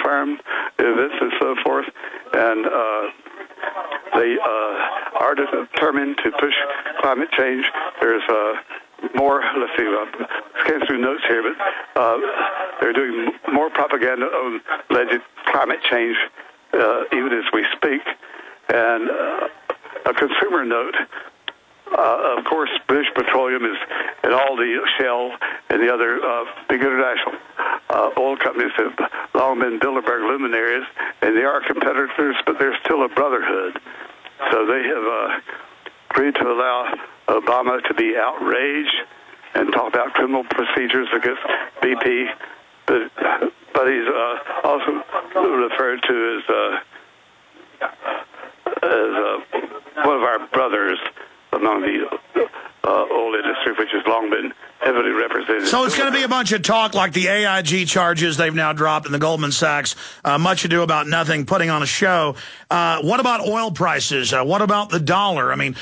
confirmed events and so forth, and they are determined to push climate change. There's more, let's see, scan through notes here, but they're doing more propaganda on alleged climate change even as we speak. And a consumer note, of course, British Petroleum is, and all the Shell and the other big international oil companies have long been Bilderberg luminaries, and they are competitors, but they're still a brotherhood. So they have agreed to allow Obama to be outraged and talk about criminal procedures against BP, but he's also referred to as one of our brothers among the oil industry, which has long been heavily represented. So it's going to be a bunch of talk like the AIG charges they've now dropped in the Goldman Sachs, much ado about nothing, putting on a show. What about oil prices? What about the dollar? I mean,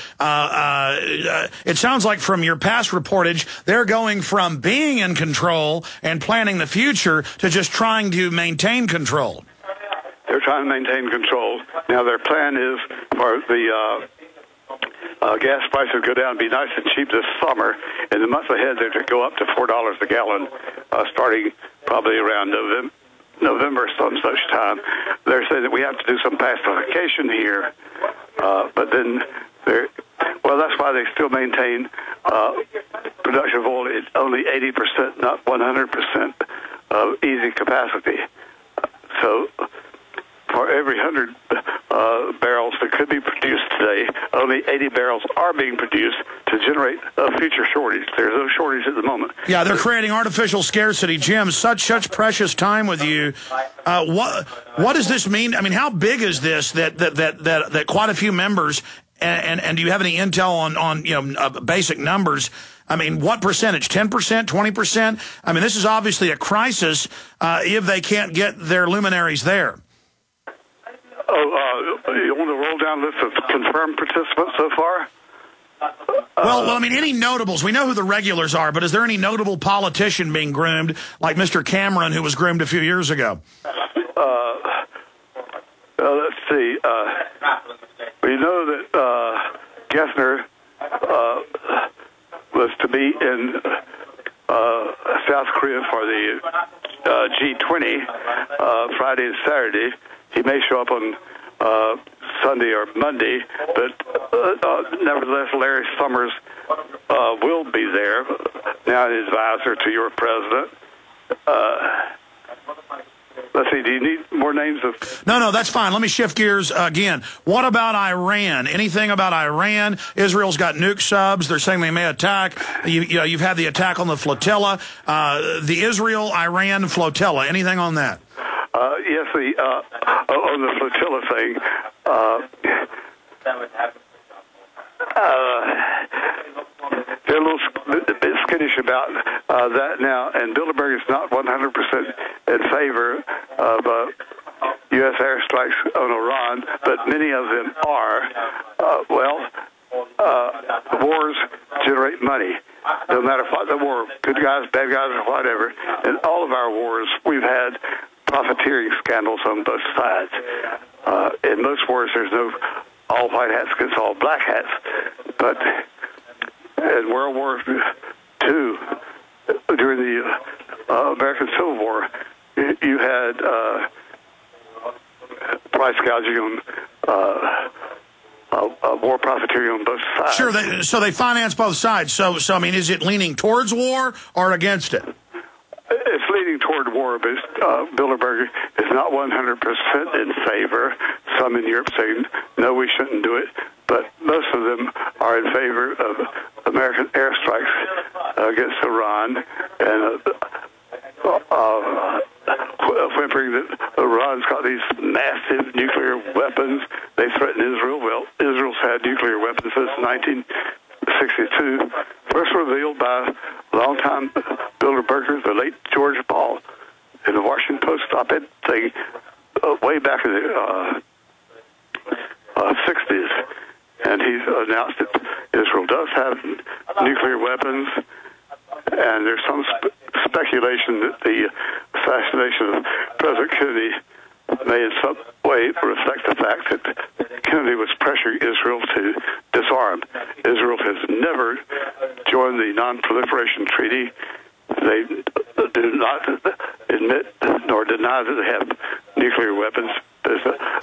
it sounds like from your past reportage, they're going from being in control and planning the future to just trying to maintain control. They're trying to maintain control. Now, their plan is for the gas prices go down and be nice and cheap this summer. In the months ahead, they're to go up to $4 a gallon, starting probably around November, some such time. They're saying that we have to do some pacification here, but then that's why they still maintain production of oil at only 80%, not 100% of easy capacity. So for every 100 barrels that could be produced today, only 80 barrels are being produced to generate a future shortage. There's no shortage at the moment. Yeah, they're creating artificial scarcity. Jim, such precious time with you. What does this mean? I mean, how big is this that quite a few members, and do you have any intel on basic numbers? I mean, what percentage? 10%, 20%? I mean, this is obviously a crisis if they can't get their luminaries there. You want to roll down list of confirmed participants so far? Well, I mean, any notables? We know who the regulars are, but is there any notable politician being groomed, like Mr. Cameron, who was groomed a few years ago? Let's see. We know that Gessner was to be in South Korea for the G20 Friday and Saturday. He may show up on Sunday or Monday, but nevertheless, Larry Summers will be there, now an advisor to your president. Let's see, do you need more names of... No, that's fine. Let me shift gears again. What about Iran? Anything about Iran? Israel's got nuke subs. They're saying they may attack. You've had the attack on the flotilla. The Israel-Iran flotilla. Anything on that? Yes, on the flotilla thing, they're a little bit skittish about that now, and Bilderberg is not 100% in favor of U.S. airstrikes on Iran, but many of them are. Wars generate money. No matter what the war, good guys, bad guys, or whatever, in all of our wars, we've had profiteering scandals on both sides. In most wars, there's no all white hats against all black hats. But in World War II, during the American Civil War, you had price gouging on war profiteering on both sides. Sure, so they finance both sides. So I mean, is it leaning towards war or against it? It's leaning toward war, but Bilderberg is not 100% in favor. Some in Europe say, no, we shouldn't do it. But most of them are in favor of American airstrikes against Iran and whimpering that Iran's got these massive nuclear weapons. They threaten Israel. Well, Israel's had nuclear weapons since 1962. First revealed by longtime Bilderberger, the late George Ball, in the Washington Post op-ed thing way back in the 60s. And he's announced that Israel does have nuclear weapons, and there's some speculation that the assassination of President Kennedy may in some way reflect the fact that Kennedy was pressuring Israel to disarm. Israel has never joined the Non-Proliferation Treaty. They do not admit nor deny that they have nuclear weapons.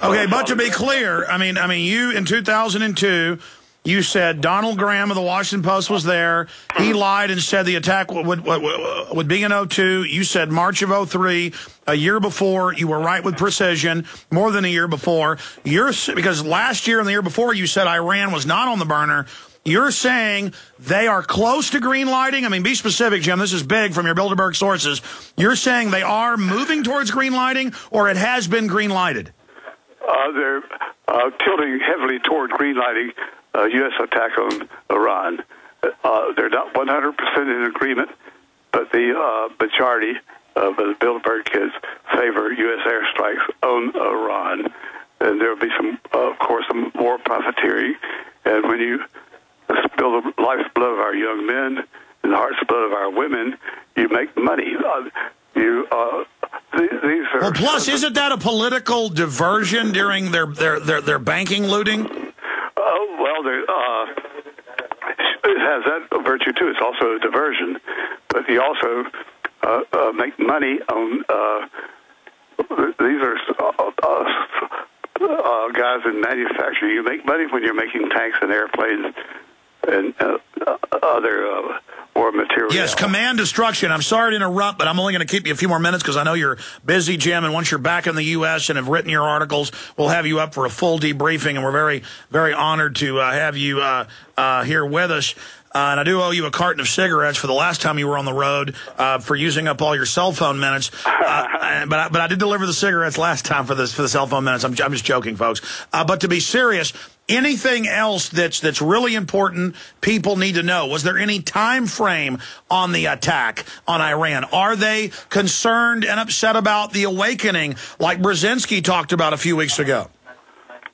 Okay, but to be clear, I mean, you in 2002, you said Donald Graham of the Washington Post was there. He lied and said the attack would be in 02. You said March of 03, a year before. You were right with precision, more than a year before. Because last year and the year before, you said Iran was not on the burner. You're saying they are close to green lighting? I mean, be specific, Jim. This is big from your Bilderberg sources. You're saying they are moving towards green lighting, or it has been green lighted? They're tilting heavily toward green lighting U.S. attack on Iran. They're not 100% in agreement, but the majority of the Bilderberg kids favor U.S. airstrikes on Iran. And there will be some, of course, some more profiteering. And when you spill the lifeblood of our young men and the heart's blood of our women, you make money. These are. Well, plus, isn't that a political diversion during their banking looting? Well, it has that virtue too. It's also a diversion, but you also make money on. These are guys in manufacturing. You make money when you're making tanks and airplanes and other war materials. Yes, command destruction. I'm sorry to interrupt, but I'm only going to keep you a few more minutes because I know you're busy, Jim, and once you're back in the U.S. and have written your articles, we'll have you up for a full debriefing, and we're very, very honored to have you here with us. And I do owe you a carton of cigarettes for the last time you were on the road for using up all your cell phone minutes. But I did deliver the cigarettes last time for the cell phone minutes. I'm just joking, folks. But to be serious, anything else that's really important people need to know? Was there any time frame on the attack on Iran? Are they concerned and upset about the awakening like Brzezinski talked about a few weeks ago?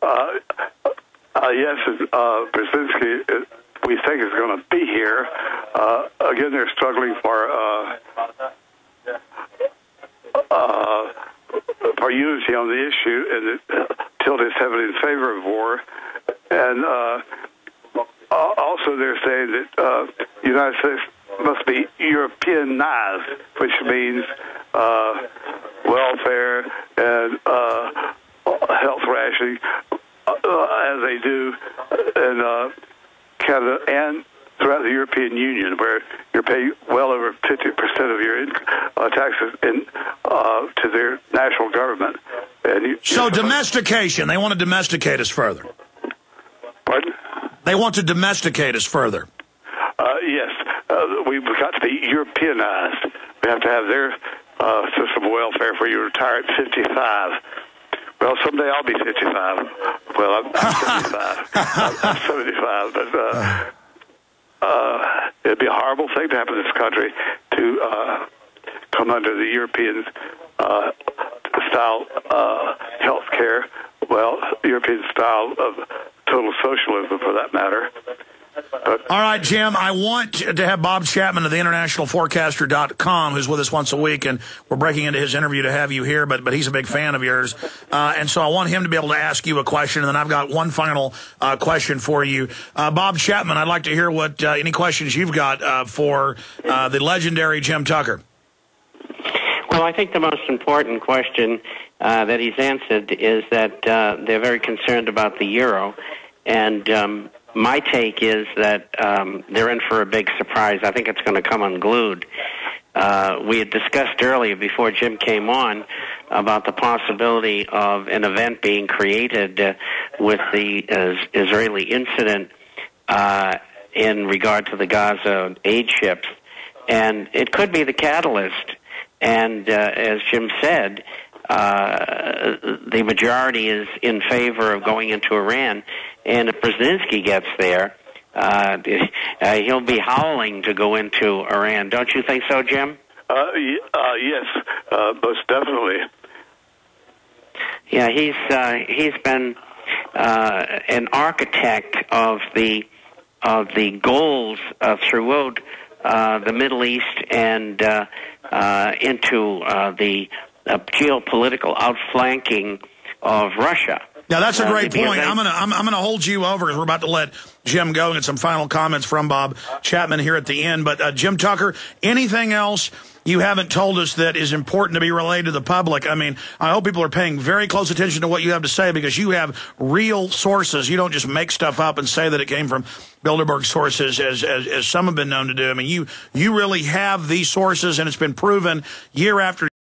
Yes, Brzezinski, we think is going to be here. Again, they're struggling for unity on the issue, and the tilt is heavily in favor of war. And also they're saying that the United States must be Europeanized, which means welfare and health rationing, as they do in Canada and throughout the European Union, where you're paying well over 50% of your taxes to their national government. And so domestication, they want to domesticate us further. Pardon? They want to domesticate us further. Yes. We've got to be Europeanized. We have to have their system of welfare where you retire at 55. Well, someday I'll be 55. Well, I'm 75. I'm 75, but it'd be a horrible thing to happen in this country to come under the European style health care. Well, European style of total socialism, for that matter. But, all right, Jim, I want to have Bob Chapman of the internationalforecaster.com, who's with us once a week, and we're breaking into his interview to have you here, but he's a big fan of yours. And so I want him to be able to ask you a question, and then I've got one final question for you. Bob Chapman, I'd like to hear what any questions you've got for the legendary Jim Tucker. Well, I think the most important question that he's answered is that they're very concerned about the euro, and my take is that they're in for a big surprise. I think it's going to come unglued. We had discussed earlier, before Jim came on, about the possibility of an event being created with the Israeli incident in regard to the Gaza aid ships. And it could be the catalyst. And as Jim said, the majority is in favor of going into Iran. And if Brzezinski gets there, he'll be howling to go into Iran. Don't you think so, Jim? Yes, most definitely. Yeah, he's been an architect of the goals throughout the Middle East and into the geopolitical outflanking of Russia. Now, that's a great point. I'm gonna hold you over because we're about to let Jim go and get some final comments from Bob Chapman here at the end. But Jim Tucker, anything else you haven't told us that is important to be relayed to the public? I mean, I hope people are paying very close attention to what you have to say because you have real sources. You don't just make stuff up and say that it came from Bilderberg sources, as some have been known to do. I mean, you really have these sources, and it's been proven year after